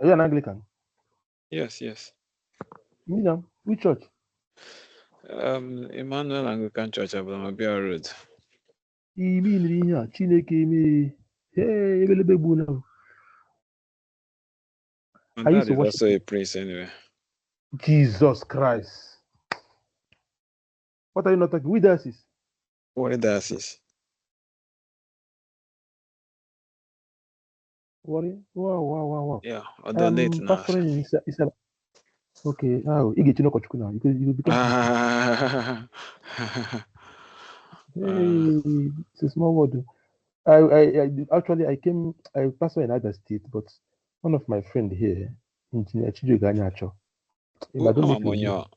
Are you an Anglican? Yes, yes. Medium. Which church? Emmanuel Anglican Church, Ablamabia Road. Chineke ime. Hey, ebelebe gbu now. And I used that to is worship also a priest anyway. Jesus Christ. What are you not talking? With us is What diocese? worry. Wow. Yeah, I donate am now. pastoring in Isabel. Okay. Oh, you get to know Kochuku now. You become pastor. Hey, it's a small word. Actually I pastor in other state, but one of my friend here, Engineer Chijoga Anyacho. I don't know if you know.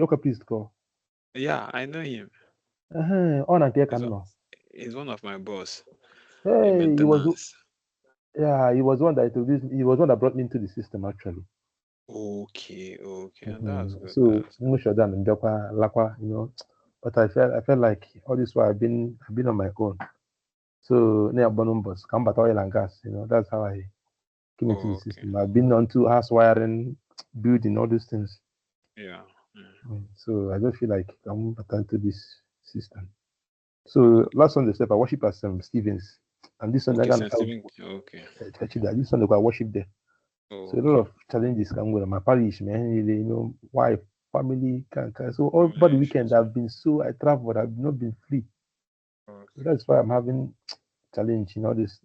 Okay, please call. Yeah, I know him. On and take He's, no. he's one of my boss in Hey, maintenance. he was one that introduced. He was one that brought me into the system actually. Okay, that's good. So That's good. much of that lakwa, But I felt like all this while I've been on my own. So near Bonumbus, Kambata Oil and Gas, that's how I came into the Okay, system. I've been onto house wiring, building, all those things. yeah. So I just feel like I'm attached to this system. So last Sunday, I worship at Stevens, and this Sunday Okay, I'm Saint Stephen. Okay, this Sunday I worship there. So a lot okay. of challenges come with my parish, man. Wife, family, can. So all over Family the weekend, issues. I traveled. I've not been free. So Okay. that's why I'm having challenge in all this.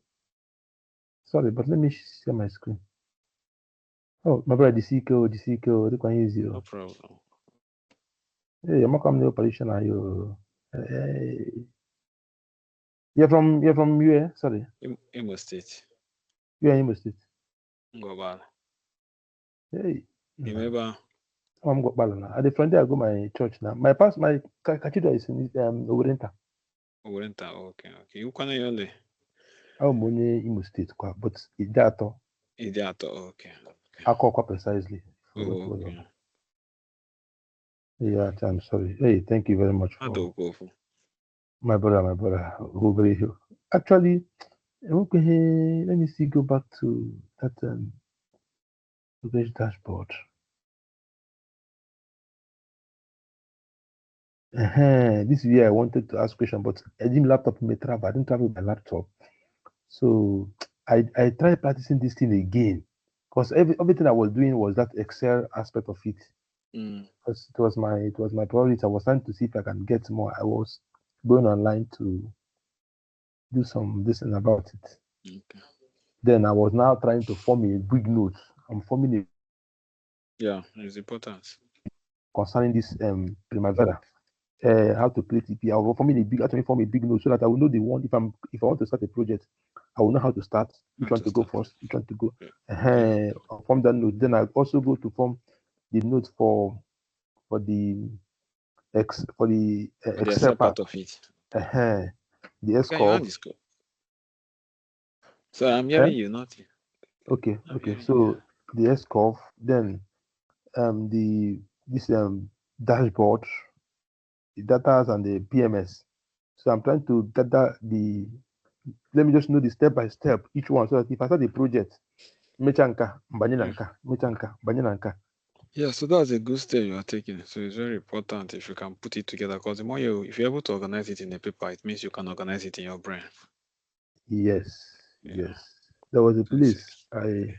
Sorry, but let me share my screen. Oh, my brother, DCK, look on No easy. problem. Hey, I'm not coming to operation. Are you? Hey. You're from where? Sorry, Imo State. you're in Imo State. Ngobal. Hey, Remember? I'm got balance. At the front there, I go my church now. My cathedral is in Owerenta. Orenta. Okay. You can only. I'm only Imo State, but it's that Idiato. Okay. Akokwa precisely. Okay. Yeah, I'm sorry. Hey, thank you very much for Adokofu. my brother, Hubert Hill. Actually, let me see, go back to that dashboard. This is where I wanted to ask question, but I didn't laptop may travel. I didn't travel with my laptop. So I tried practicing this thing again. Because everything I was doing was that Excel aspect of it. Because it was my priority. I was trying to see if I can get more. I was going online to do some this and about it. Okay. Then I was now trying to form a big note. I'm forming a Yeah, it's important. concerning this Primavera. How to create EP. I will actually form a big note so that I will know the one if I want to start a project, I will know how to start, How which one to to go start it. first, which one to go. Yeah. I'll form that note. Then I also go to form the note for the For the Excel Excel part. part of it. The Okay, your hand SCOV. is good. So I'm Eh? hearing you, nothing. Okay. I'm hearing you. So the SCOV, then the this dashboard, the data and the PMS. So I'm trying to gather let me just know the step by step each one so that if I start a project, mechanka, banyananka, mechanka, banyananka. Yeah, so that's a good step you are taking. So it's very important if you can put it together because the more if you're able to organize it in a paper, it means you can organize it in your brain. Yes. Yeah. There was a So it's, place I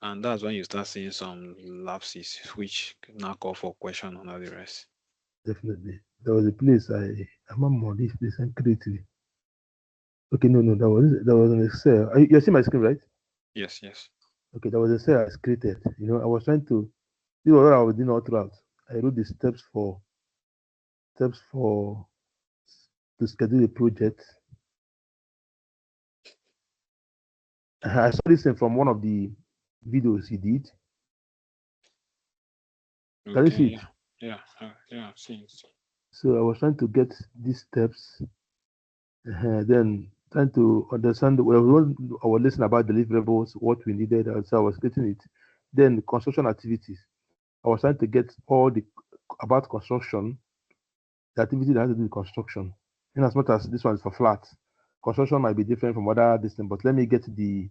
and that's when you start seeing some lapses, which now call for question on all the rest. definitely I'm on this place and creatively. Okay, no, that was an Excel. You're seeing my screen, right? Yes. Okay, that was a Excel I created. I was trying to this was what I was doing all throughout. I wrote the steps for to schedule a project. I saw this thing from one of the videos he did. Can you see Okay, it? yeah, see. So I was trying to get these steps, then trying to understand. I was listening about deliverables, what we needed, and so I was getting it. Then construction activities. I was trying to get all the about construction, the activity that has to do with construction. In as much as this one is for flat, construction might be different from other this thing, but let me get the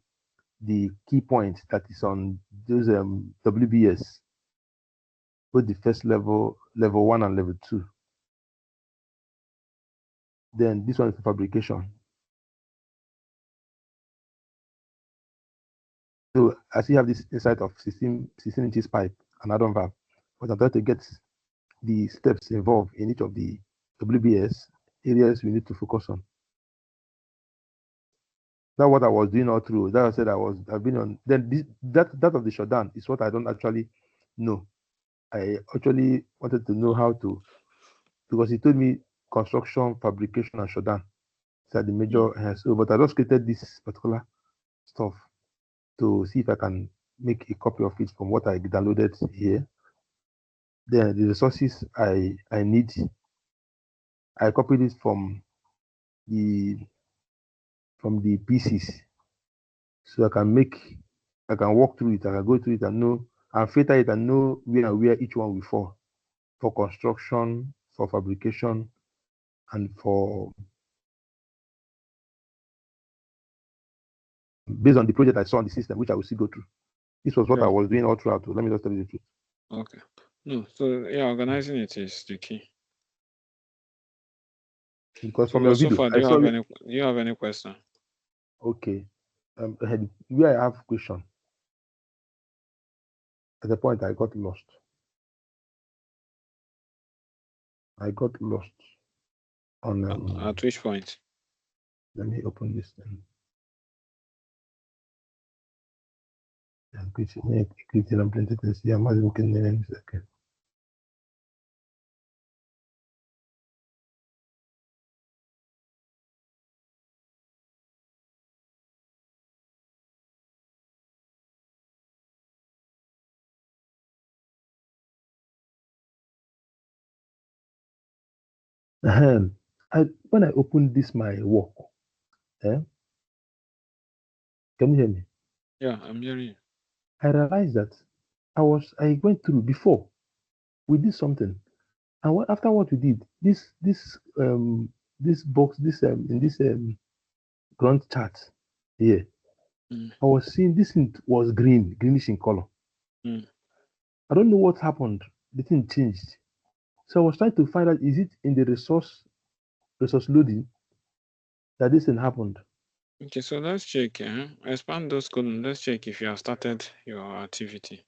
the key point that is on those WBS, both the first level, level 1 and level 2. Then this one is for fabrication. So I still have this inside of 16 inches pipe and add-on valve, but I'm trying to get the steps involved in each of the WBS areas we need to focus on. That's what I was doing all through. That I said I've been on. Then that of the shutdown is what I don't actually know. I actually wanted to know how to, because he told me construction, fabrication, and shutdown. These are the major. So, but I just created this particular stuff to see if I can make a copy of it from what I downloaded here. Then the resources I need, I copied it from the pieces, so I can walk through it. I can go through it and know and filter it and know where each one will fall for construction, for fabrication, and for based on the project I saw on the system, which I will still go through. This was what I was doing all throughout. Let me just tell you the truth. Okay. No, so yeah, organizing it is the key. Because So, from your so video, far, I saw do you have any question? Okay. Where I have question. At the point I got lost. I got lost on At which point? let me open this thing. I'm printed this. Yeah, I'm looking in a second. When I opened this my work, can you hear me? Yeah, I'm hearing you. I realized that I went through before. We did something, and after what we did, this box in this grunt chart here, I was seeing this thing was greenish in color. I don't know what happened. The thing changed. So I was trying to find out, is it in the resource loading that this thing happened? Okay, so let's check. Expand those columns. Let's check if you have started your activity.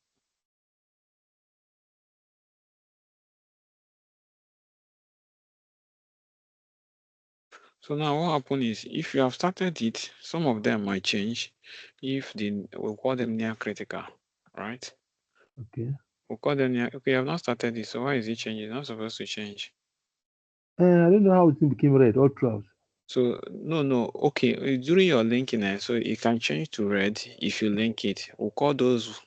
So now what happened is, if you have started it, some of them might change. If we'll call them near critical, right? Okay. We'll call them near. Okay, you have not started it, so why is it changing? It's not supposed to change. I don't know how the thing became red all throughout. So no. Okay, during your linking, so it can change to red if you link it. We'll call those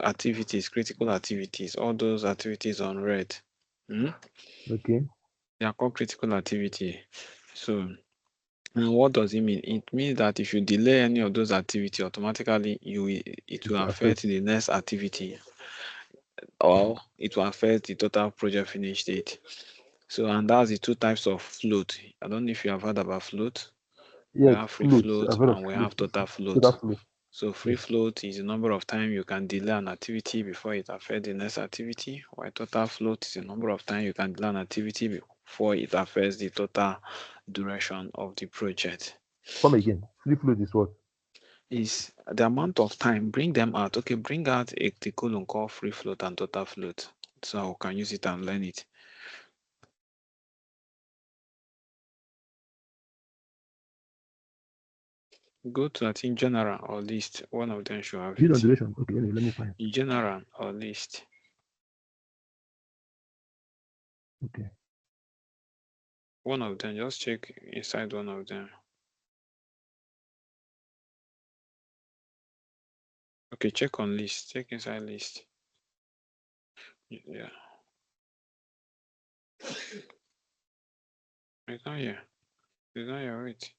activities critical activities. All those activities on red. Okay. They are called critical activity. So, and what does it mean? It means that if you delay any of those activity, automatically it will affect the next activity, or it will affect the total project finish date. So, and that's the two types of float. I don't know if you have heard about float. We Yes, have free floats. float I've heard of and we float. have total Total float. float. So free Yes. float is the number of time you can delay an activity before it affects the next activity, while total float is the number of time you can delay an activity before it affects the total duration of the project. Come again. Free float is what? Is the amount of time. Bring them out. Okay, bring out the column called free float and total float, so I can use it and learn it. Go to, I think, general or list. One of them should have it. Duration. Okay, anyway, let me find. General or list. Okay. One of them. Just check inside one of them. Okay, check on list. Check inside list. Yeah. It's not here. It's not here. Wait.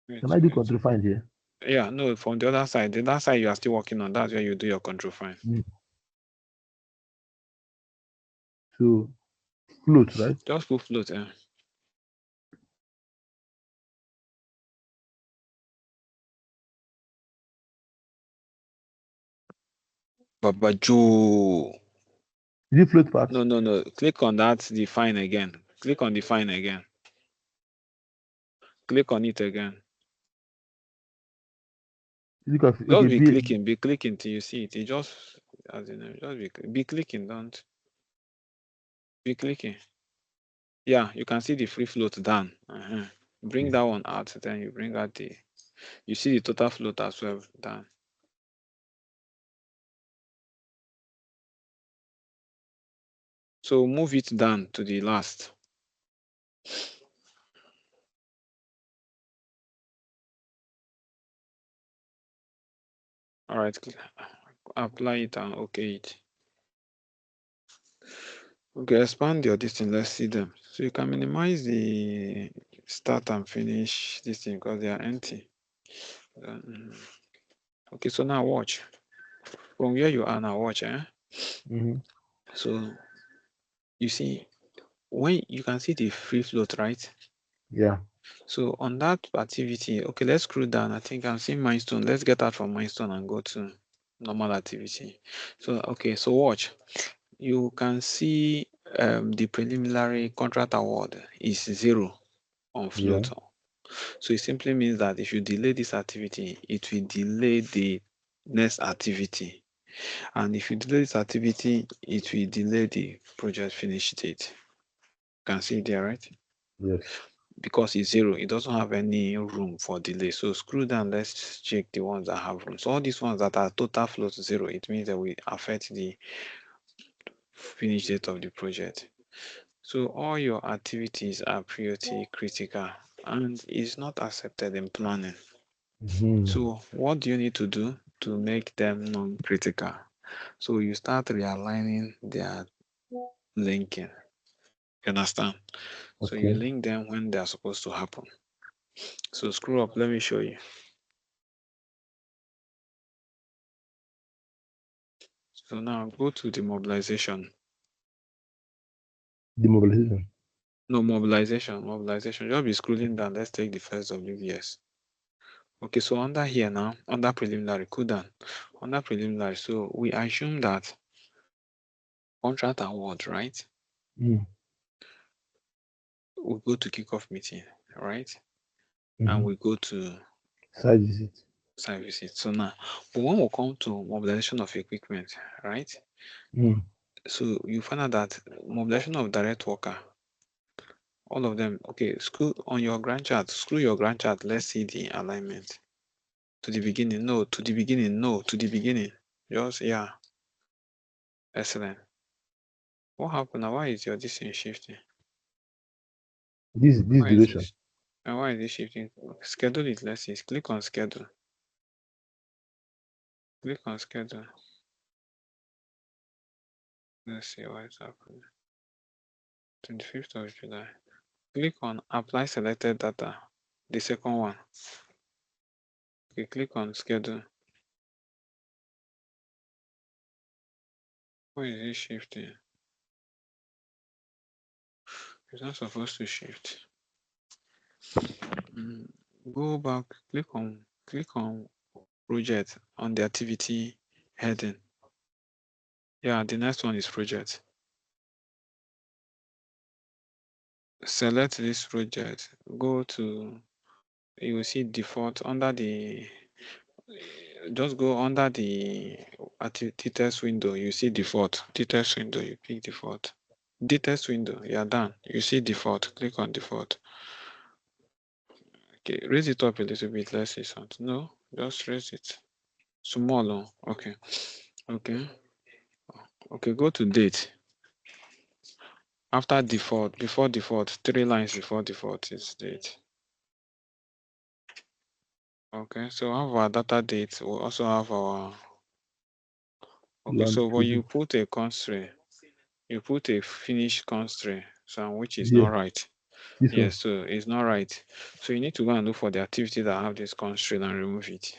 Wait, Can I do wait. control find here? Yeah, no, from the other side. The other side you are still working on. That's where you do your control find. So float, right? Just put float. Baba Joe. Is it float part? No. Click on that define again. Click on define again. Click on it again. Is it okay, Just B. be clicking till you see it. It just as in just be clicking, don't be clicking. Yeah, you can see the free float down. Bring that one out, then you bring out the you see the total float as well down. So move it down to the last. All right, apply it and okay it. Okay, expand your distance. Let's see them. So you can minimize the start and finish this thing because they are empty. Okay, so now watch. From where you are now, watch. So you see when you can see the free float, right? Yeah. So on that activity, okay, let's scroll down. I think I'm seeing milestone. Let's get out from milestone and go to normal activity. So okay, so watch. You can see the preliminary contract award is 0 on float. Yeah. So it simply means that if you delay this activity, it will delay the next activity. And if you delay this activity, it will delay the project finish date. You can see it there, right? Yes. Because it's 0, it doesn't have any room for delay. So screw down, let's check the ones that have room. So all these ones that are total float 0, it means that we affect the finish date of the project. So all your activities are priority critical and is not accepted in planning. So what do you need to do to make them non-critical? So you start realigning their linking. You understand? So you Okay. link them when they are supposed to happen. So screw up, let me show you. So now go to the mobilization. Demobilization. No, mobilization. Just be scrolling down. Let's take the first WBS. Okay, so under here now, under preliminary, cool down. Under preliminary, so we assume that contract award, right? We go to kickoff meeting, right? And we go to Site visit. site visit. So now, but when we come to mobilization of equipment, right? So you find out that mobilization of direct worker, all of them, okay, screw on your grand chart, screw your grand chart, let's see the alignment. To the beginning, no, to the beginning, no, to the beginning. Just, yeah. Excellent. What happened now? Why is your distance shifting? This Why is duration. this? And why is this shifting? Schedule it, let's see. Click on schedule. Click on schedule. Let's see what is happening. 25th of July. Click on apply selected data. The second one. Okay, click on schedule. Why is it shifting? It's not supposed to shift. Go back, click on project on the activity heading. Yeah, the next one is project. Select this project. Go to, you will see default under the, just go under the details window. You see default. Details window, you pick default. Details window, you're done. You see default. Click on default. Okay, raise it up a little bit. Let's see something. No, just raise it. Small. Okay. Okay. Okay, go to date. After default, before default, 3 lines before default is date. Okay, so we have our data date. We also have our. Okay, so when you put a constraint, you put a finish constraint, so which is not right. Yes, so it's not right. So you need to go and look for the activity that have this constraint and remove it.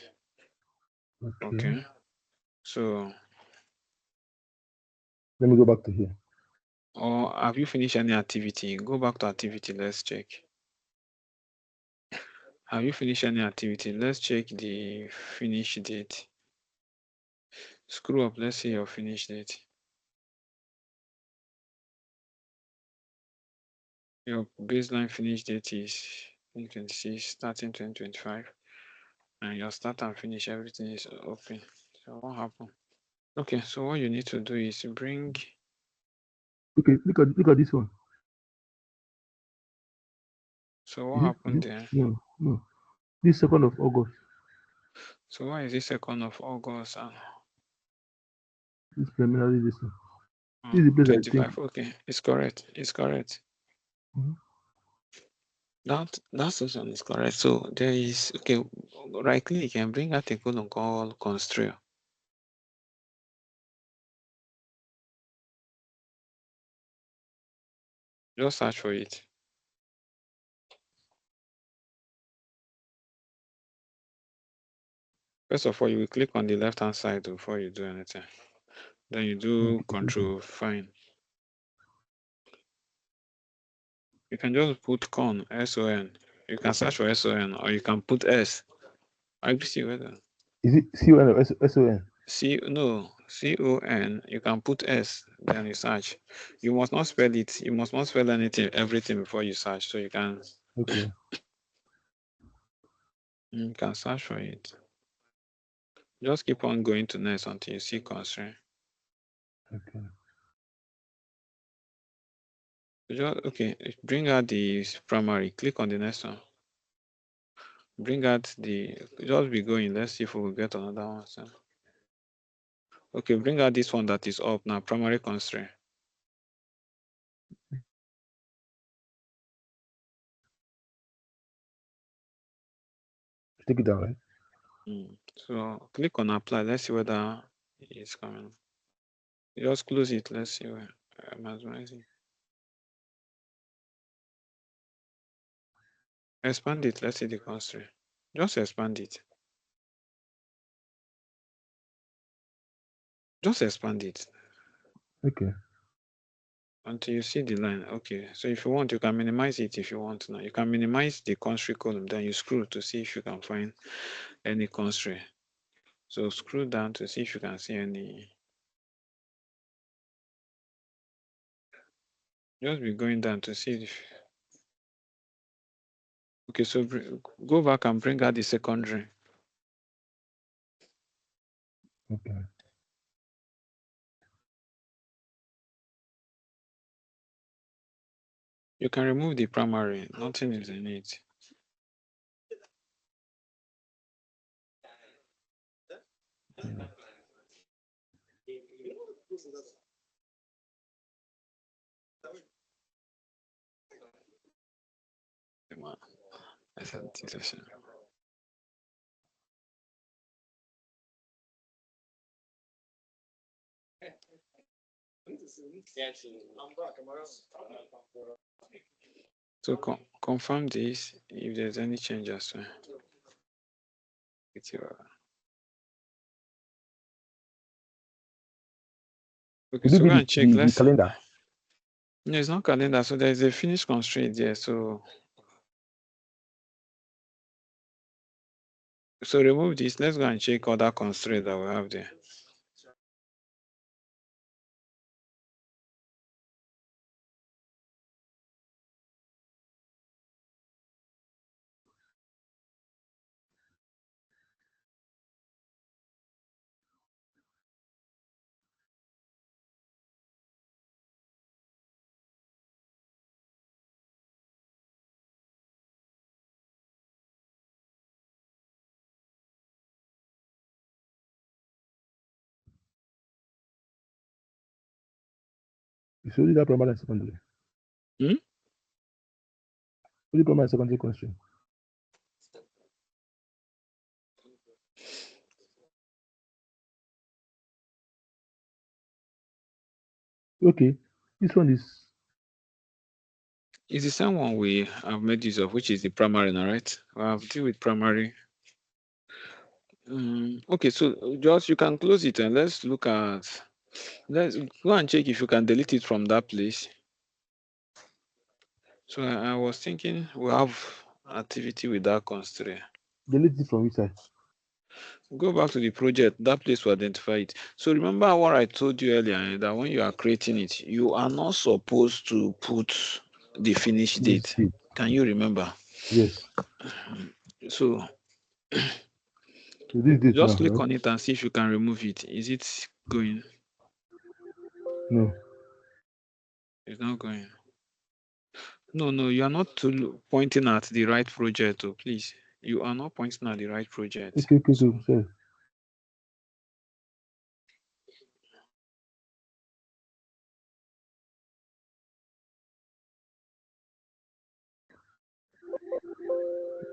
Okay. So. Let me go back to here. Or have you finished any activity? Go back to activity. Let's check. Have you finished any activity? Let's check the finish date. Screw up. Let's see your finish date. Your baseline finish date is 2026, starting 2025, and your start and finish, everything is open. So what happened? Okay, so what you need to do is bring. Okay, look at this one. So what happened there? No. This 2nd of August. So why is it 2nd of August and This preliminary this one. This is the place I think. 25? Okay, it's correct. It's correct. Mhm. That section is correct. So there is, okay, right click and bring out a column called constraint. Just search for it. First of all, you will click on the left hand side before you do anything. Then you do Okay, control find. You can just put con son. You can search for son, or you can put s. I see whether is it CON or SON? con. You can put s. Then you search. You must not spell it. You must not spell everything before you search. So you can Okay. search for it. Just keep on going to next until you see constraint. Okay. Just okay. Bring out the primary. Click on the next one. Bring out the. Just be going. Let's see if we will get another one. So. Okay, bring out this one that is up now. Primary constraint. Take it down, right? So click on apply. Let's see whether it's coming. Just close it. Let's see where maximizing. Expand it. Let's see the constraint. Just expand it. Just expand it Okay. until you see the line. Okay. So if you want, you can minimize it if you want now. You can minimize the constraint column. Then you scroll to see if you can find any constraint. So scroll down to see if you can see any. Just be going down to see if. Okay, so go back and bring out the secondary. Okay. You can remove the primary. Nothing is in it. Yeah. So confirm this if there's any change as well. With your okay, Would it so be go and check. the Let's. calendar? No, it's not calendar. So there's a finish constraint there. So remove this. Let's go and check other constraints that we have there. It's only that primary and secondary. Hmm? Only primary and secondary constraint. Okay. This one is It's the same one we have made use of, which is the primary now, right? We have deal with primary. Okay, so just you can close it and let's look at. Let's go and check if you can delete it from that place. So I was thinking we have activity with that constraint. delete it from which side? Go back to the project, that place will identify it. So remember what I told you earlier, that when you are creating it, you are not supposed to put the finish This date. date. Can you remember? Yes. So So this date just now, click right? on it and see if you can remove it. Is it going? No. It's not going. No, you are not pointing at the right project, oh, please. You are not pointing at the right project. Okay. So Sorry.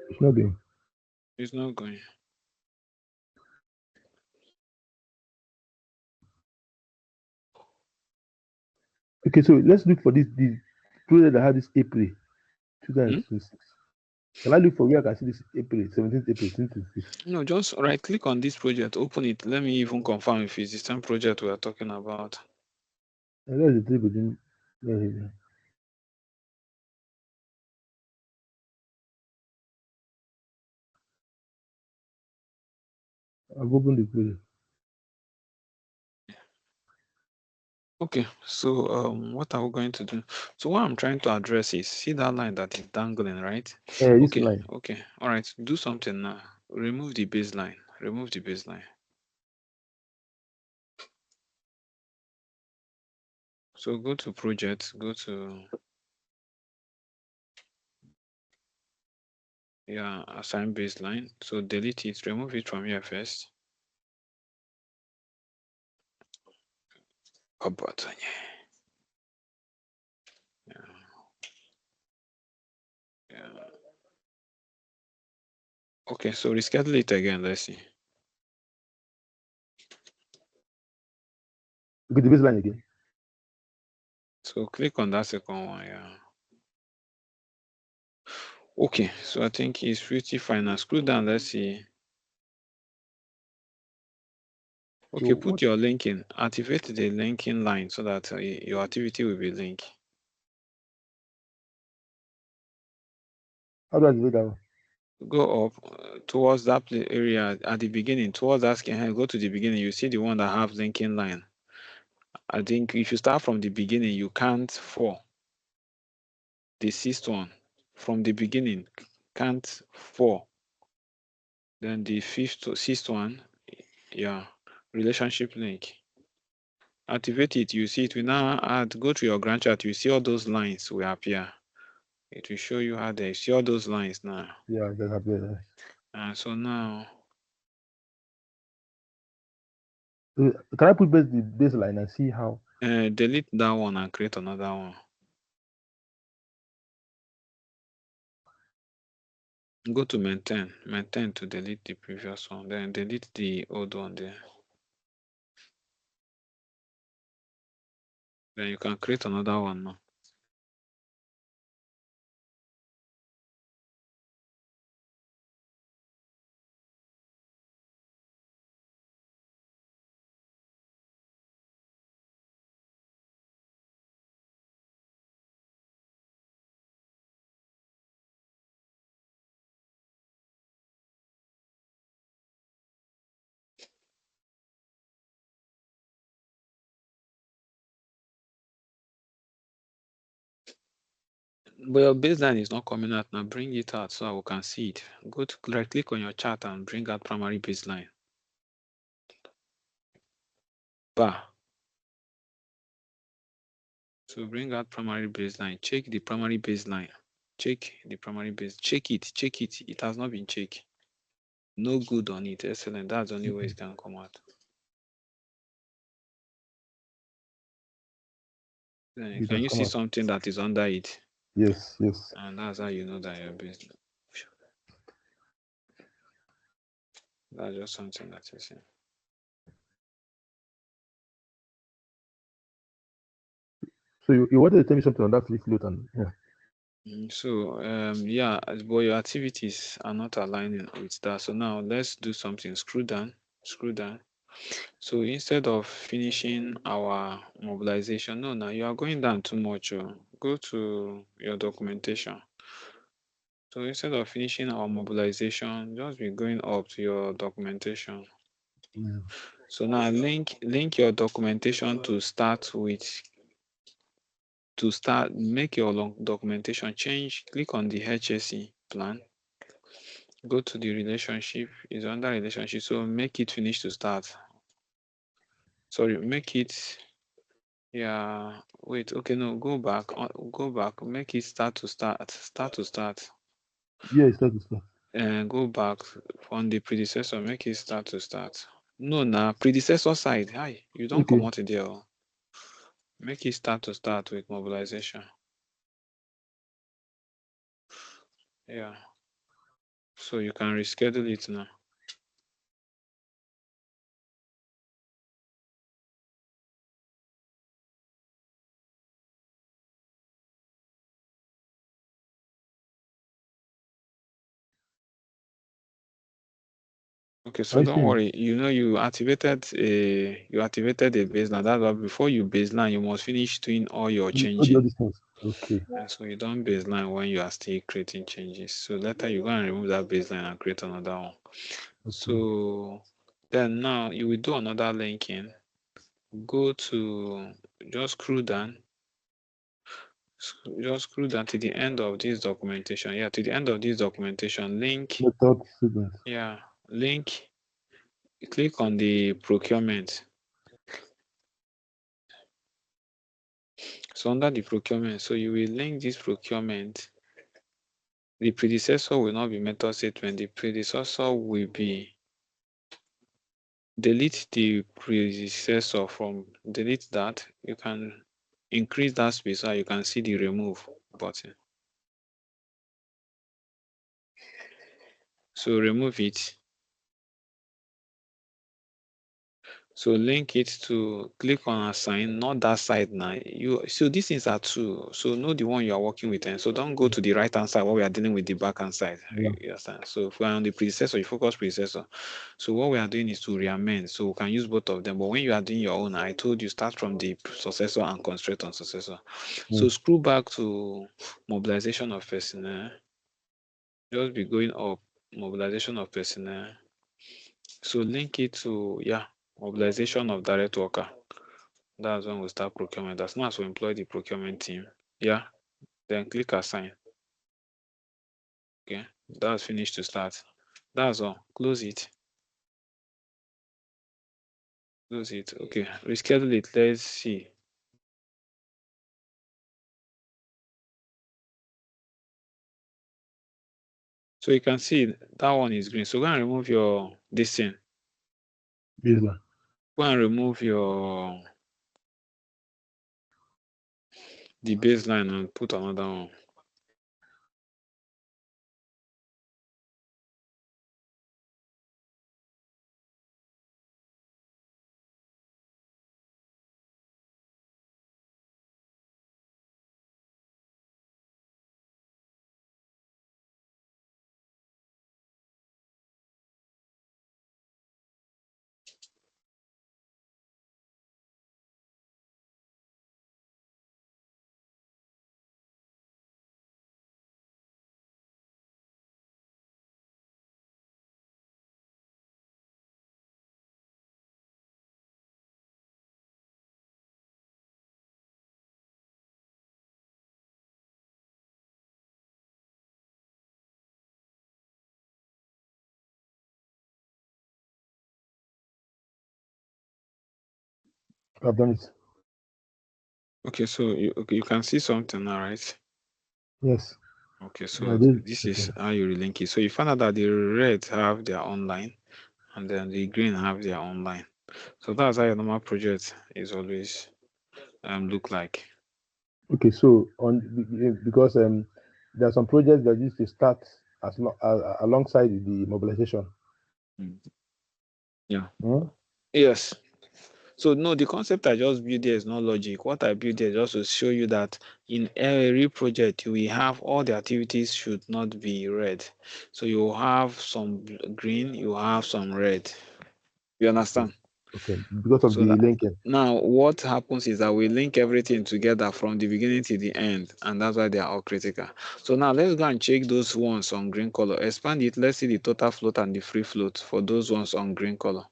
It's not going. it's not going. Okay, so let's look for the project that had this April Hmm? 2026. Can I look for where I can see this April, 17th April 2026? No, just right click on this project, open it. Let me even confirm if it's the same project we are talking about. And that's the three within. I've opened the project. Okay, so what are we going to do? So what I'm trying to address is, see that line that is dangling, right? This Okay, line. all right, do something now. Remove the baseline. Remove the baseline. So go to project, go to assign baseline. So delete it, remove it from here first. Yeah. Okay, so reschedule it again. Let's see. Okay, the baseline again. So click on that second one. Yeah. Okay, so I think it's pretty fine. Now scroll down. Let's see. So Okay, put what? your link in. Activate the linking line so that your activity will be linked. How do I do that one? Go up towards that area at the beginning. Towards that skin, go to the beginning. You see the one that have linking line. I think if you start from the beginning, you can't fall. The sixth one from the beginning can't fall. Then the sixth one, yeah, relationship link. Activate it. You see it will now add. Go to your grand chart. You see all those lines will appear. It will show you how they see all those lines now. Yeah, that happened. And so now, So can I put the baseline and see how? delete that one and create another one. Go to maintain to delete the previous one, then delete the old one there. Then you can create another one now. But your baseline is not coming out now. Bring it out so we can see it. Go to right click on your chart and bring out primary baseline. Bar. So bring out primary baseline. Check the primary baseline. Check the primary base. Check it. Check it. It has not been checked. No good on it. Excellent. That's the only way it can come out. Then It can has you come see out. something that is under it? Yes. And that's how you know that your business. That's just something that is here. So you wanted to tell me something on that flip float and yeah. So but your activities are not aligning with that. So now let's do something. Scroll down. So instead of finishing our mobilization, no, now you are going down too much. Go to your documentation. So instead of finishing our mobilization, just be going up to your documentation. Yeah. So now link your documentation to start with. To start, make your documentation change. Click on the HSE plan. Go to the relationship. Is under relationship. So make it finish to start. Sorry, make it. Yeah. Wait. Okay. No. Go back. Go back. Make it start to start. Start to start. Yeah, it's start to start. And go back on the predecessor. Make it start to start. No, nah. Predecessor side. Hi. You don't Okay. come out there. Make it start to start with mobilization. Yeah. So you can reschedule it now. Okay, so I don't see. worry. You activated a baseline. That's why before you baseline, you must finish doing all your All changing. these things. Okay. And so you don't baseline when you are still creating changes. So later you go and remove that baseline and create another one. Okay. So then now you will do another linking. Go to just scroll down. Just scroll down to the end of this documentation. Yeah, to the end of this documentation. Link. Method statement. Yeah, link. Click on the procurement. So under the procurement, so you will link this procurement. The predecessor will not be method statement. The predecessor will be delete the predecessor from delete that. You can increase that space so you can see the remove button. So remove it. So link it to click on assign, not that side now. So these things are two. So know the one you are working with, and so don't go to the right hand side while we are dealing with the back hand side. Yeah. You understand? So if we are on the predecessor, you focus predecessor. So what we are doing is to reamend. So we can use both of them. But when you are doing your own, I told you start from the successor and concentrate on successor. So Yes. scroll back to mobilization of personnel. Just be going up mobilization of personnel. So link it to mobilization of direct worker. That's when we start procurement. As soon as we employ the procurement team, then click assign. Okay, that's finished to start. That's all. Close it. Close it. Okay, reschedule it. Let's see. So you can see that one is green. So go and remove your this thing. Baseline. Go and remove your the baseline and put another one. I've done it. Okay, so you can see something now, right? Yes. Okay, I so did. this Okay. is how you relink it. So you find out that the red have their online and then the green have their online. So that's how your normal project is always look like. Okay. So because there are some projects that used to start alongside the mobilization. Mm. Yeah. Hmm? Yes. So no, the concept I just built there is not logic. What I built there just to show you that in every project we have all the activities should not be red. So you have some green, you have some red. You Okay. understand? Okay, because of So the that linking. now what happens is that we link everything together from the beginning to the end, and that's why they are all critical. So now let's go and check those ones on green color. Expand it. Let's see the total float and the free float for those ones on green color.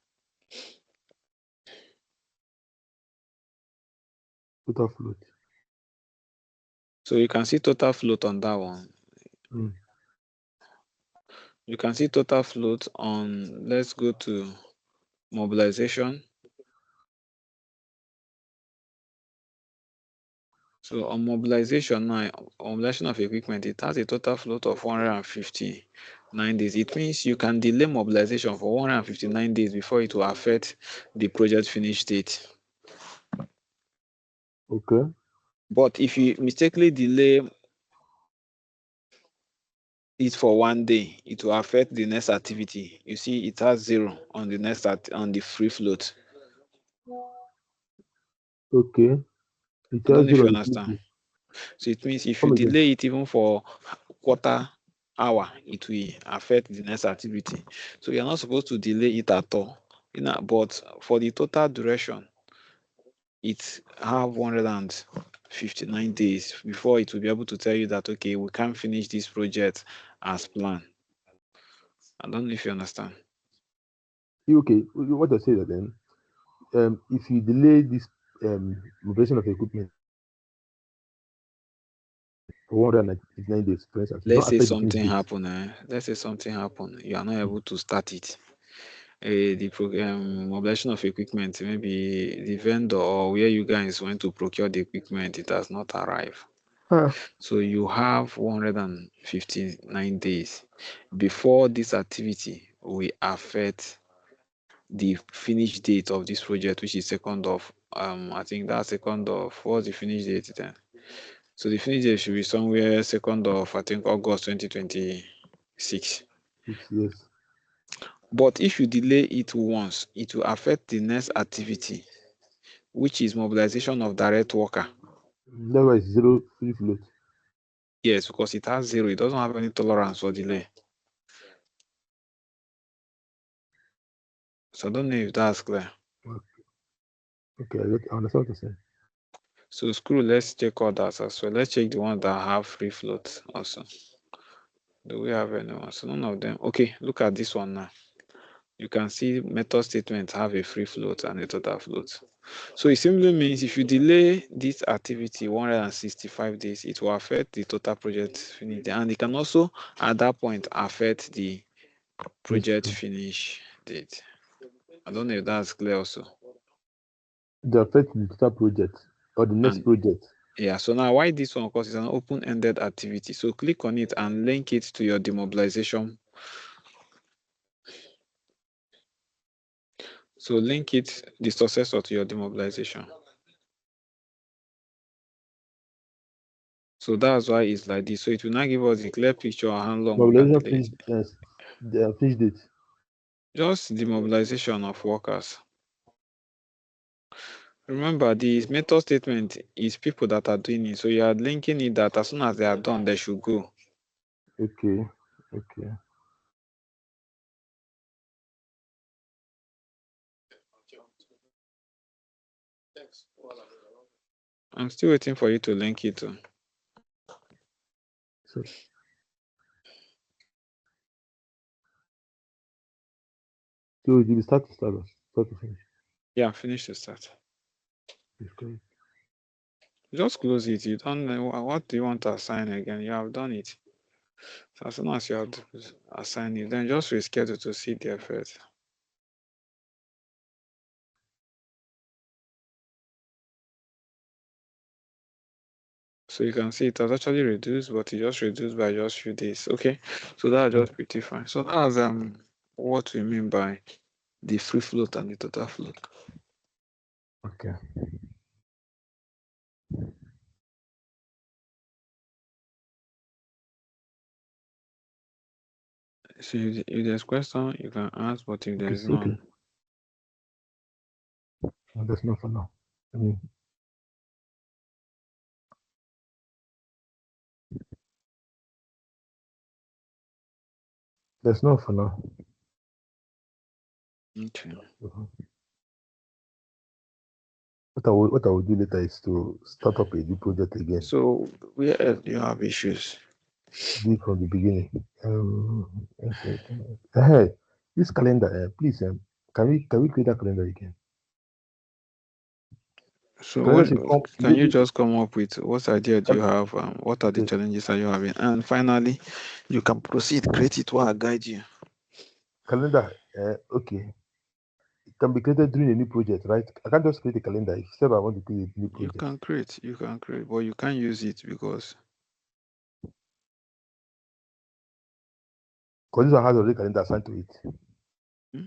Total float. So you can see total float on that one. Mm. You can see total float on, let's go to mobilization. So on mobilization now, mobilization of equipment, it has a total float of 159 days. It means you can delay mobilization for 159 days before it will affect the project finish date. Okay. But if you mistakenly delay it for 1 day, it will affect the next activity. You see, it has 0 on the next on the free float. Okay. It I don't has know if zero you on the flip understand. float. So it means if you Come again. delay it even for quarter hour, it will affect the next activity. So you're not supposed to delay it at all. But for the total duration, it have 159 days before it will be able to tell you that okay, we can't finish this project as planned. I don't know if you understand. Okay. What I say that then, if you delay this mobilization of equipment for 199 days, for instance, it will Let's not say affect the finish something date. happen. Let's say something happen. You are not able to start it. The mobilization of equipment, maybe the vendor or where you guys went to procure the equipment, it has not arrived. Huh. So you have 159 days before this activity will affect the finish date of this project, which is second of I think that's second of, what's the finish date then? So the finish date should be somewhere second of, I think, August 2026. 6 years. But if you delay it once, it will affect the next activity, which is mobilization of direct worker. That's why it's zero free float. Yes, because it has 0. It doesn't have any tolerance for delay. So I don't know if that's clear. Okay, I understand what you're saying. So screw, let's check others as well. Let's check the ones that have free float also. Do we have anyone? So none of them. Okay, look at this one now. You can see method statements have a free float and a total float. So it simply means if you delay this activity 165 days, it will affect the total project finish date. And it can also, at that point, affect the Yes, project true. finish date. I don't know if that's clear also. It affects the total project or the next And project. yeah, so now why this one? Because it's an open-ended activity. So click on it and link it to your demobilization. So link it, the successor, to your demobilization. So that's why it's like this. So it will not give us a clear picture of how long we can Mobilization delay it. finish, the finish date. Just demobilization of workers. Remember, the method statement is people that are doing it. So you are linking it that as soon as they are done, they should go. Okay. Okay. I'm still waiting for you to link it to. So, so it will start to start, start to finish. Yeah, finish the start. It's correct. Just close it. You don't know what do you want to assign again. You have done it. So as soon as you have to assign it, then just reschedule to see the effect. So you can see it has actually reduced, but it just reduced by just few days. Okay, so that's just pretty fine. So that's what we mean by the free float and the total float. Okay. So if there's question, you can ask, but if Okay. there's Okay. none, No, that's not for now. I mean, that's not for now. okay. Mhm. what I will do later is to start up a new project again. So where else do you have issues? Do it from the beginning. Okay. Hey, this calendar, please, can we create a calendar again? So Calendar what should come. can you just come up with? What idea do you Cal- have? What are the okay, challenges are you having? And finally, you can proceed. Create it while I guide you. calendar. Okay, it can be created during a new project, right? I can't just create a calendar. If you say I want to create a new project, You can create, but you can't use it because because this one has already calendar assigned to it, hmm,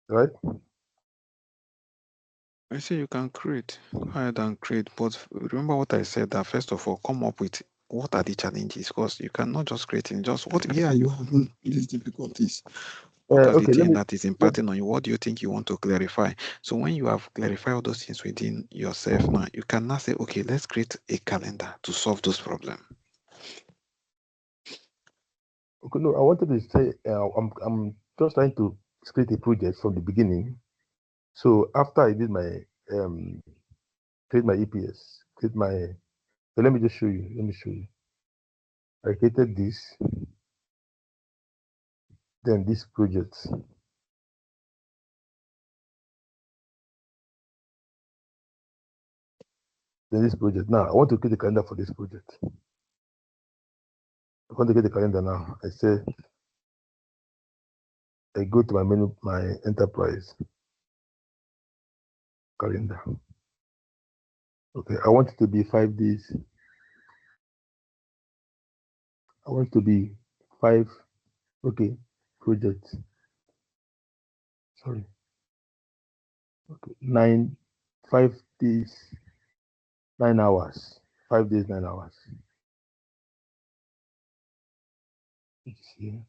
right? I say you can create. Go ahead and create. But remember what I said that first of all, come up with what are the challenges because you cannot just create in just what yeah you having these difficulties. What are the Okay, things that is let, impacting on you? What do you think you want to clarify? So when you have clarified all those things within yourself now, you can now say, okay, let's create a calendar to solve those problems. okay. No, I wanted to say I'm just trying to create a project from the beginning. So after I did my um create my EPS, create my. So let me just show you. Let me show you. I created this, then this project, then this project. Now I want to create a calendar for this project. I want to get the calendar now. I say I go to my menu, my enterprise calendar. Okay, I want it to be 5 days. I want it to be five. Okay, project. Sorry. Okay, 5 days, 9 hours. 5 days, 9 hours. It's here.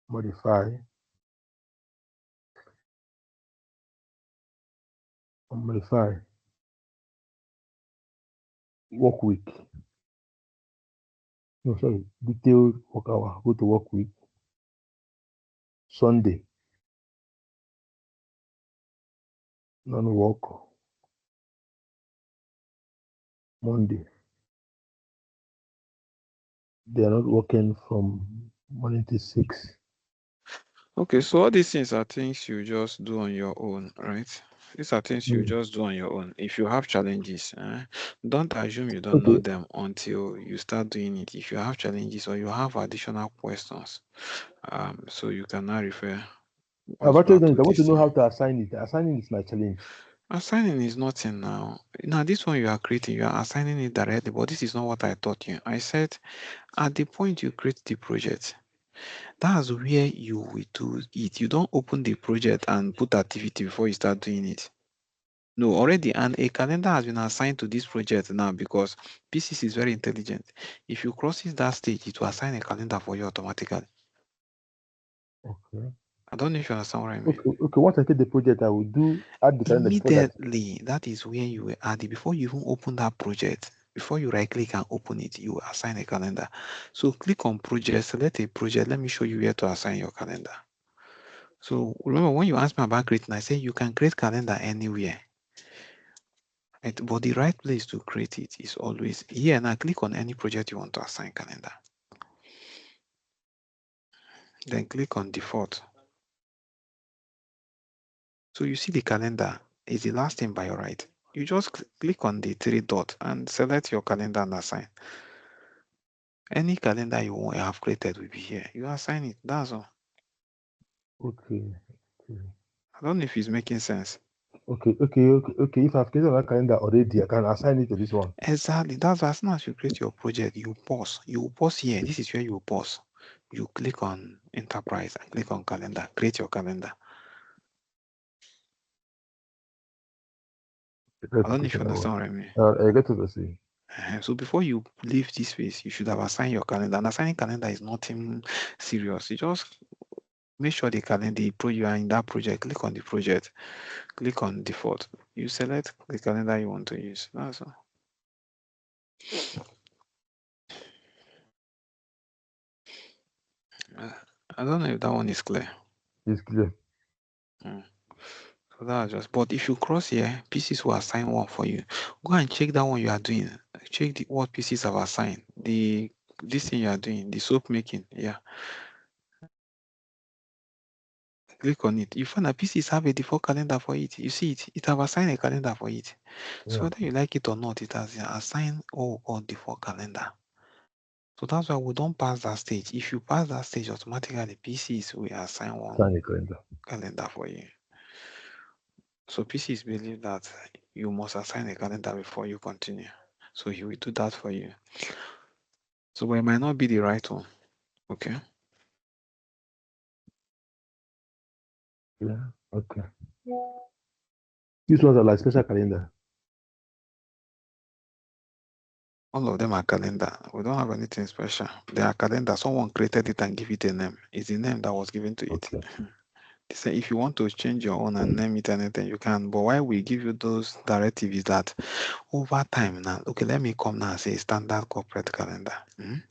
Modify. Modify. Work week. No, sorry. Detailed work hour. Go to work week. Sunday. Non-work. Monday. They are not working from morning to 6. Okay, so all these things are things you just do on your own, right? These are things you Mm. just do on your own. If you have challenges, don't assume you don't know Okay. them until you start doing it. If you have challenges or you have additional questions, so you can now refer I've us actually back done to it. I want to this know thing. how to assign it. Assigning is my challenge. Assigning is nothing now. Now, this one you are creating, you are assigning it directly, but this is not what I taught you. I said at the point you create the project, that's where you will do it. You don't open the project and put activity before you start doing it. No, already, and a calendar has been assigned to this project now because PCC is very intelligent. If you crosses that stage, it will assign a calendar for you automatically. Okay. I don't know if you understand what I mean. Okay. Once I get the project, I will add the calendar before that. Immediately, that is where you will add it. Before you even open that project, before you right click and open it, you will assign a calendar. So click on project, select a project. Let me show you where to assign your calendar. So remember when you asked me about creating, I said you can create calendar anywhere. Right? But the right place to create it is always here. Now click on any project you want to assign calendar. Then click on default. So you see the calendar is the last thing by your right. You just click on the three dots and select your calendar and assign. Any calendar you want have created will be here. You assign it. That's all. Okay. Okay. I don't know if it's making sense. Okay. If I've created that calendar already, I can assign it to this one. Exactly. That's why as soon as you create your project, you pause. You pause here. This is where you pause. You click on enterprise and click on calendar. Create your calendar. I don't know if you Question hour. understand what I mean. I get to see. So before you leave this phase, you should have assigned your calendar. And assigning calendar is nothing serious. You just make sure you are in that project. Click on the project. Click on default. You select the calendar you want to use. That's all. I don't know if that one is clear. It's clear. Mm. So that's just, but if you cross here, PCs will assign one for you. Go and check that one you are doing. Check what PCs have assigned. This thing you are doing, the soap making. Yeah. Click on it. You find that PCs have a default calendar for it. You see it. It have assigned a calendar for it. So Yeah. whether you like it or not, it has assigned or default calendar. So that's why we don't pass that stage. If you pass that stage, automatically PCs will assign one Sign a calendar. calendar for you. So PCs believe that you must assign a calendar before you continue. So he will do that for you. So but it might not be the right one. Okay. Yeah. Okay. These ones are like special calendar. All of them are calendar. We don't have anything special. They are calendar. Someone created it and give it a name. It's the name that was given to it. Okay. They say if you want to change your own and name it anything, you can. But why we give you those directives is that over time now, okay, let me come now and say standard corporate calendar. Mm.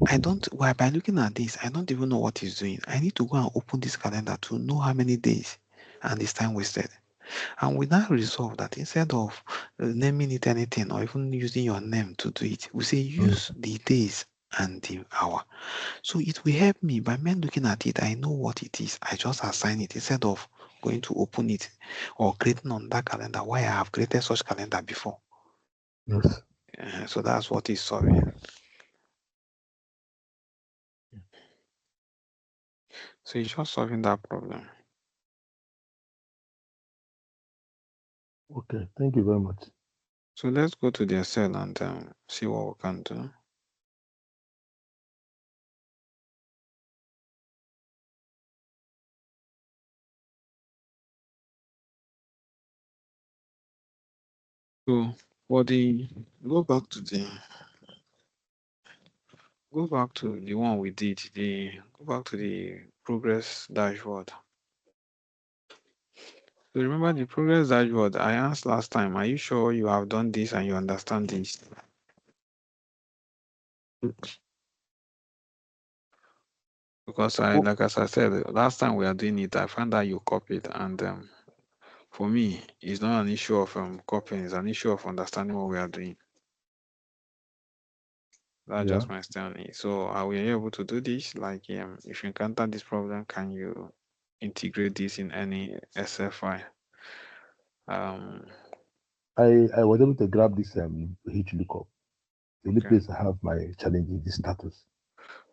I don't, why by looking at this, I don't even know what it's doing. I need to go and open this calendar to know how many days and it's time wasted. And we now resolve that instead of naming it anything or even using your name to do it, we say use the days and the hour. So it will help me by me looking at it. I know what it is. I just assign it instead of going to open it or creating on that calendar. Why I have created such calendar before. Yes. So that's what is solving. So it's just solving that problem. Okay. Thank you very much. So let's go to the Excel and see what we can do. So for the go back to the one we did. Go back to the progress dashboard. So remember the progress dashboard I asked last time. Are you sure you have done this and you understand this? Because Oh, as I said, last time we are doing it, I found that you copied, and for me, it's not an issue of copying; it's an issue of understanding what we are doing. That's yeah. just my standing. So, are we able to do this? Like, if you encounter this problem, can you integrate this in any SF file? Um, I was able to grab this H lookup. The only okay. place I have my challenge is the status.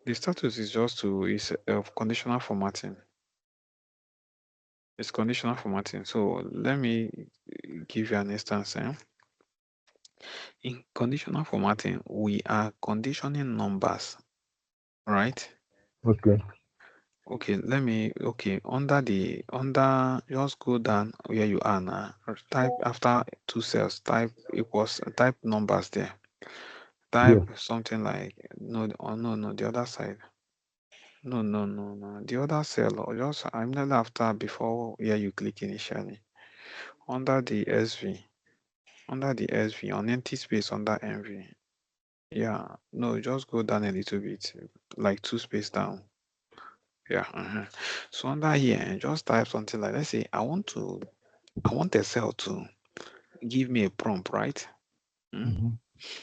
The status is just is conditional formatting. It's conditional formatting. So let me give you an instance. In conditional formatting, we are conditioning numbers, right? Okay. Okay, just go down where you are now. Type after two cells, type numbers there. Type Yeah. something like, no, oh, no, the other side. No. The other cell, or just immediately after before where you click initially. Under the SV, on empty space under MV. Yeah, no, just go down a little bit, like two space down. Yeah. So under here, just type something like, let's say, I want a cell to give me a prompt, right? Hmm? Mm-hmm.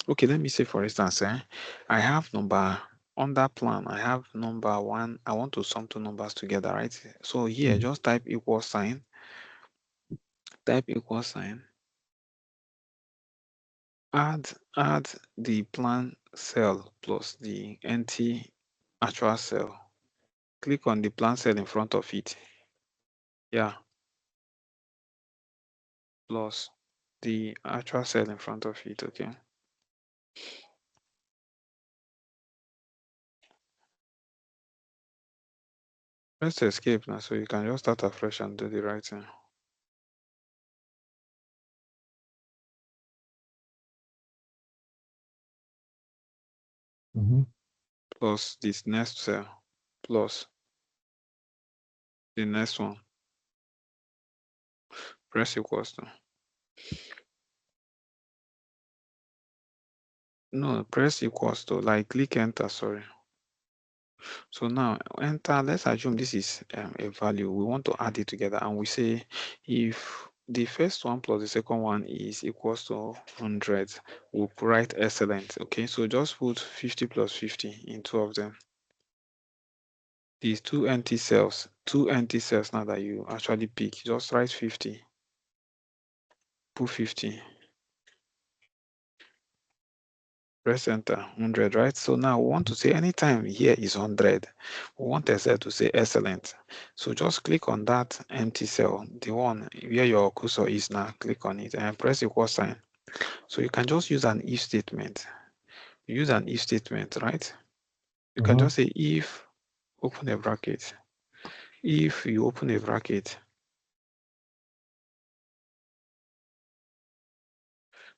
Okay, let me say, for instance, I have number under plan. I have number one. I want to sum two numbers together, right? So here, Mm-hmm. just type equal sign. Type equal sign. Add the plan cell plus the empty actual cell. Click on the plan cell in front of it. Yeah, plus the actual cell in front of it. Okay. Let's escape now, so you can just start afresh and do the right thing. Mm-hmm. Plus this next cell, plus the next one. Press equals to. No, press equals to, like click enter, sorry. So now enter, let's assume this is a value. We want to add it together and we say if the first one plus the second one is equals to 100, we'll write excellent. Okay, so just put 50 plus 50 in two of them. These two empty cells now that you actually pick, just write 50, put 50, press enter, 100, right? So now we want to say anytime here is 100, we want Excel to say excellent. So just click on that empty cell, the one where your cursor is now, click on it and press equal sign. So you can just use an if statement. Use an if statement, right? You can just say if, open a bracket. If you open a bracket,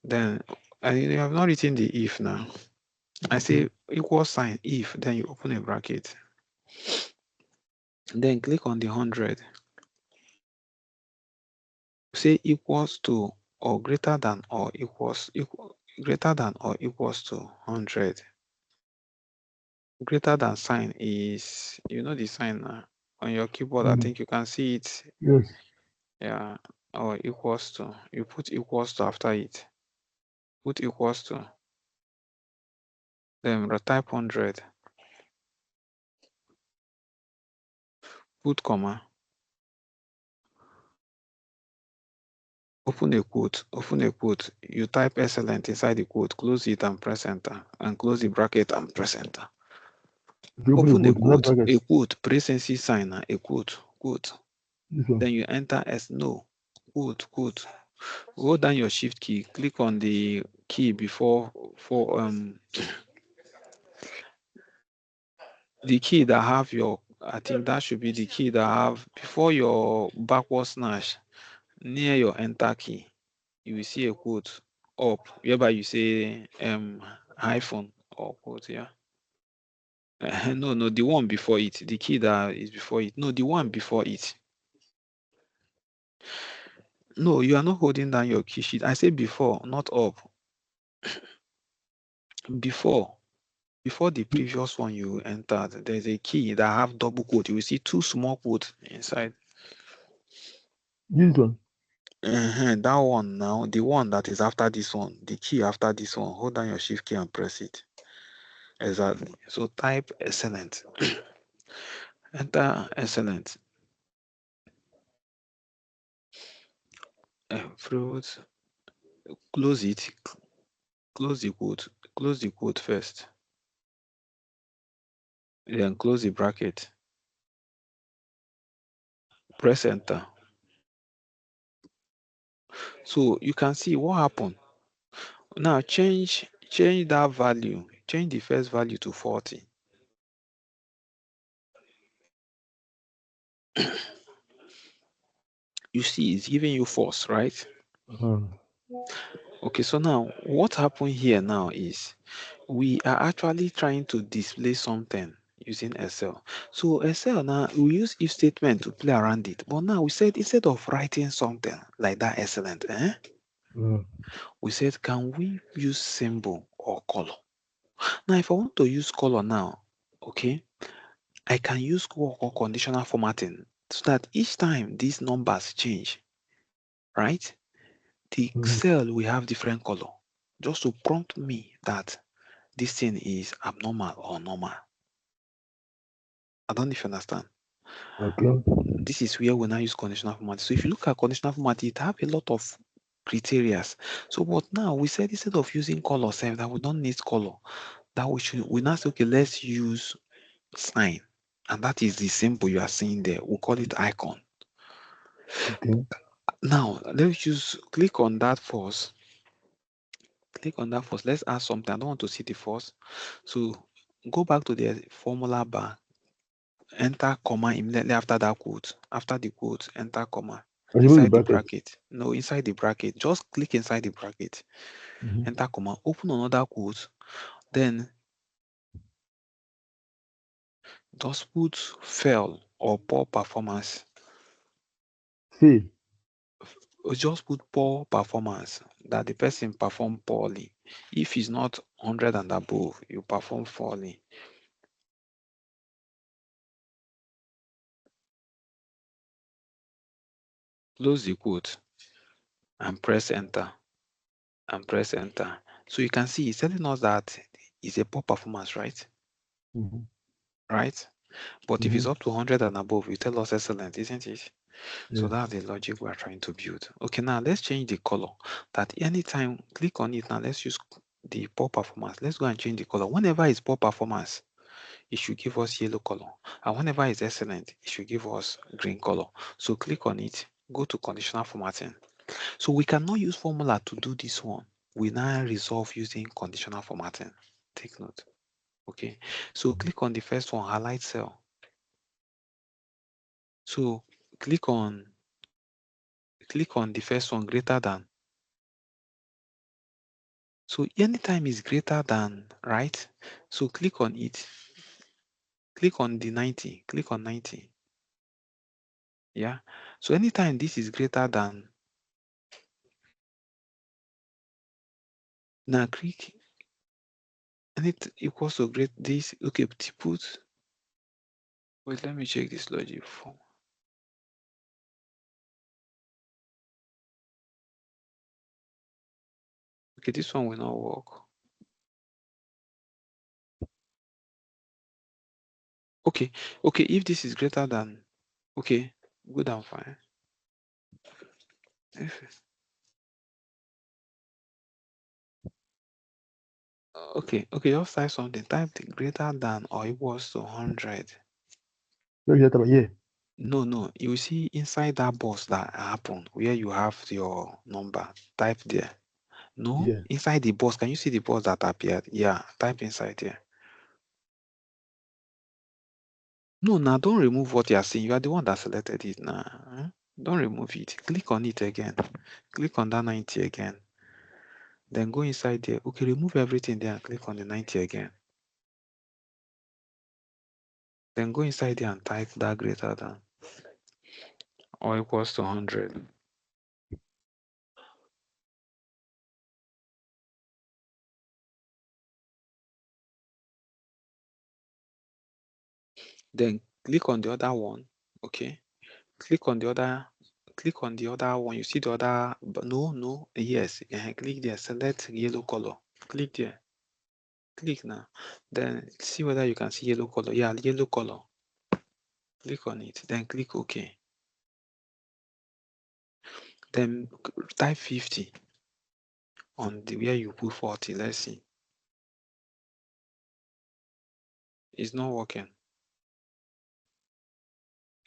then and you have not written the if now. I say equal sign if, then you open a bracket. Then click on the 100. Say equals to or greater than or greater than or equals to 100. Greater than sign is, you know the sign on your keyboard. I think you can see it. Yes. Yeah, or equals to. You put equals to after it. Put equals to. Then type 100. Put comma. Open a quote. Open a quote. You type excellent inside the quote. Close it and press enter. And close the bracket and press enter. Open a quote, parenthesis sign, a quote. Then you enter as no, quote. Hold down your shift key, click on the key before for the key that have your, I think that should be the key that have before your backward slash near your enter key. You will see a quote up whereby you say hyphen or quote, yeah. No, the one before it, the key that is before it. No, the one before it. No, you are not holding down your key sheet. I say before, not up. Before the previous one you entered, there's a key that have double quote. You will see two small quotes inside. This one. That one now, the one that is after this one, the key after this one, hold down your shift key and press it. Exactly. So type excellent. Enter excellent. Fruit. Close it. Close the quote first. Then close the bracket. Press enter. So you can see what happened. Now change that value. Change the first value to 40. You see, it's giving you false, right? Okay, so now what happened here now is we are actually trying to display something using Excel. So Excel now, we use if statement to play around it. But now we said instead of writing something like that excellent, we said, can we use symbol or color? Now, if I want to use color now, okay, I can use what we call conditional formatting so that each time these numbers change, right, the cell will have different color just to prompt me that this thing is abnormal or normal. I don't know if you understand. Okay. This is where we now use conditional formatting. So if you look at conditional formatting, it have a lot of criteria. So but now we said instead of using color same that we don't need color, that we now say, okay, let's use sign. And that is the symbol you are seeing there. We'll call it icon. Okay. Now let's just click on that first. Click on that first. Let's add something. I don't want to see the first. So go back to the formula bar. Enter comma immediately after that quote. After the quote, enter comma. Inside the bracket. No, inside the bracket. Just click inside the bracket. Enter comma. Open another quote. Then just put fail or poor performance. Fail. Just put poor performance, that the person performed poorly. If it's not 100 and above, you perform poorly. close the quote, and press enter. And press enter. So you can see it's telling us that it's a poor performance, right? Mm-hmm. Right? But if Mm-hmm. it's up to 100 and above, you tell us excellent, isn't it? So Yes. that's the logic we are trying to build. Okay, now let's change the color. That anytime, click on it now, let's use the poor performance. Let's go and change the color. Whenever it's poor performance, it should give us yellow color. And whenever it's excellent, it should give us green color. So click on it, go to conditional formatting. So we cannot use formula to do this one. We now resolve using conditional formatting. Take note. Okay. So click on the first one, highlight cell. So click on the first one, greater than. So anytime is greater than, right? So click on it. Click on the 90. Click on 90. Yeah. So anytime this is greater than, now click, and it equals to great this. Okay, put. Wait, let me check this logic form. Okay, this one will not work. Okay, okay, if this is greater than, okay, good and fine. If, okay, okay, just type something. Type the greater than or equals to 100. Yeah. No, no, you see inside that box that happened where you have your number. Type there. No, Yeah. inside the box. Can you see the box that appeared? Yeah, type inside there. No, now don't remove what you are seeing. You are the one that selected it now. Don't remove it. Click on it again. Click on that 90 again. Then go inside there. Okay, remove everything there and click on the 90 again. Then go inside there and type that greater than or equals to 100. Then click on the other one. Okay. Click on the other one. You see the other, no, yes. Click there, select yellow color. Click there. Click now. Then see whether you can see yellow color. Yeah, yellow color. Click on it. Then click OK. Then type 50 on the where you put 40. Let's see. It's not working.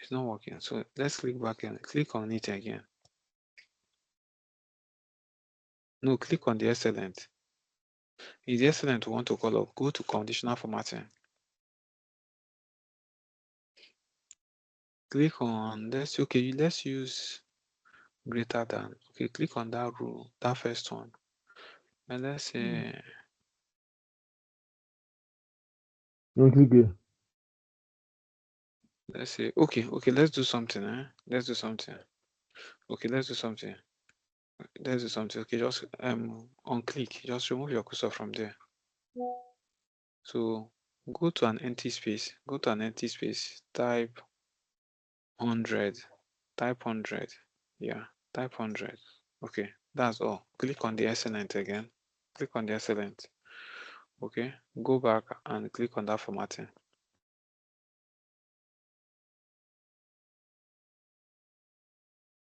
It's not working. So let's click back and click on it again. No, click on the excellent. If the excellent want to color, go to conditional formatting. Click on let's use greater than. Okay, click on that rule, that first one. And let's say You click here. okay, let's do something, Let's do something. Okay, let's do something. Let's do something. Okay, just on click, just remove your cursor from there. So go to an empty space. Go to an empty space. Type 100. Type 100. Yeah, type 100. Okay, that's all. Click on the excellent again. Click on the excellent. Okay, go back and click on that formatting.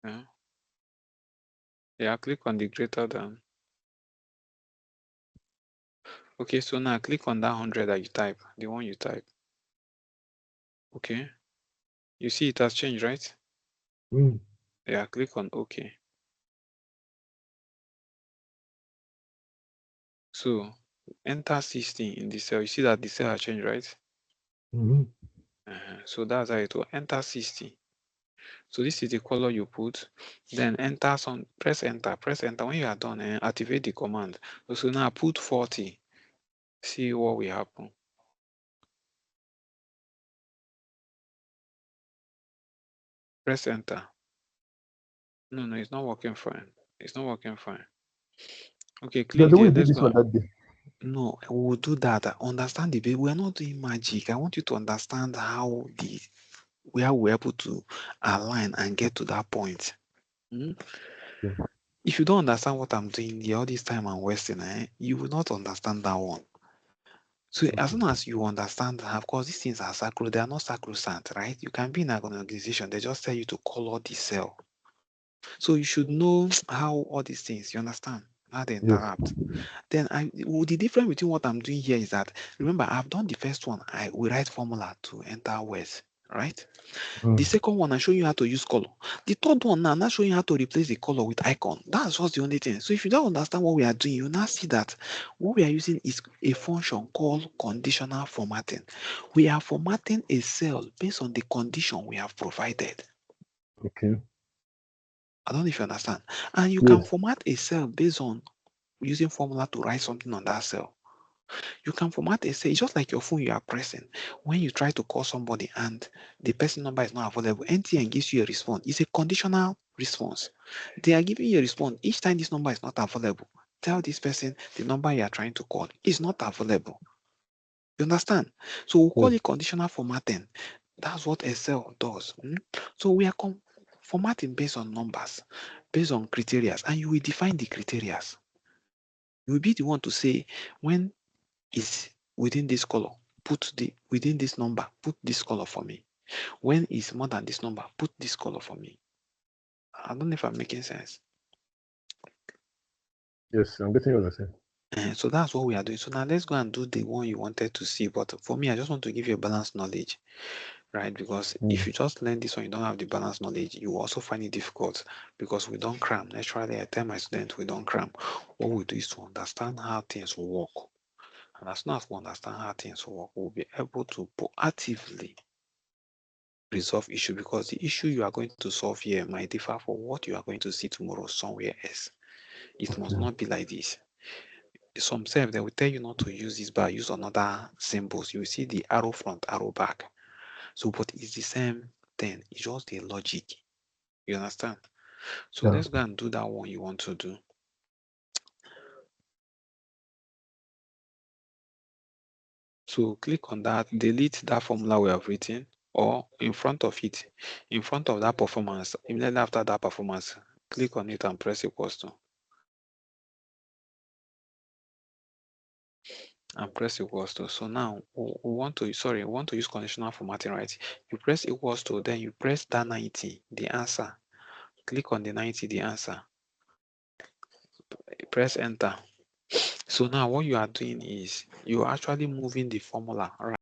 Yeah, yeah, click on the greater than. Okay, so now click on that 100 that you type, the one you type. Okay, you see it has changed, right? Mm. Yeah, click on OK. So enter 60 in the cell. You see that the cell has changed, right? Mm-hmm. So that's how it will enter 60. So this is the color you put. Then enter some, press enter, press enter. When you are done, activate the command. So now put 40. See what will happen. Press enter. No, it's not working fine. It's not working fine. Okay, There's click the way there. you did Let's this go. one that day. No, we'll do that. Understand the baby. We're not doing magic. I want you to understand how the where we're able to align and get to that point. Okay. If you don't understand what I'm doing all this time I'm wasting, you will not understand that one. So as soon as you understand that, of course, these things are sacro, they are not sacrosanct, right? You can be in an organization, they just tell you to color the cell. So you should know how all these things, you understand, how they Yes. interact. Then the difference between what I'm doing here is that, remember, I've done the first one. We write formula to enter words, right? The second one, I show you how to use color. The third one now, I'm not showing you how to replace the color with icon. That's just the only thing. So if you don't understand what we are doing, you now see that what we are using is a function called conditional formatting. We are formatting a cell based on the condition we have provided. Okay. I don't know if you understand. And you can Yes. format a cell based on using formula to write something on that cell. You can format a cell. It's just like your phone you are pressing. When you try to call somebody and the person number is not available, NTN gives you a response. It's a conditional response. They are giving you a response. Each time this number is not available, tell this person the number you are trying to call is not available. You understand? So we'll call Yes. it conditional formatting. That's what a cell does. So we are formatting based on numbers, based on criteria, and you will define the criteria. You will be the one to say when is within this color, within this number, put this color for me. When is more than this number, put this color for me. I don't know if I'm making sense. Yes. I'm getting what you're saying. So that's what we are doing. So now let's go and do the one you wanted to see. But for me, I just want to give you a balanced knowledge, right? Because if you just learn this one, you don't have the balanced knowledge, you will also find it difficult because we don't cram. Naturally, I tell my students we don't cram. What we do is to understand how things work. And as soon as we understand how things work, we'll be able to proactively resolve issue, because the issue you are going to solve here might differ from what you are going to see tomorrow somewhere else. It must not be like this. Some self they will tell you not to use this bar, use another symbols. You will see the arrow front, arrow back. So, but it's the same thing. It's just the logic. You understand? So Yeah. let's go and do that one you want to do. So click on that, delete that formula we have written, or in front of it, in front of that performance, immediately after that performance, click on it and press equals to. And press equals to. So now we want to use conditional formatting, right? You press equals to, then you press that 90, the answer. Click on the 90, the answer. Press enter. So now what you are doing is you are actually moving the formula, right?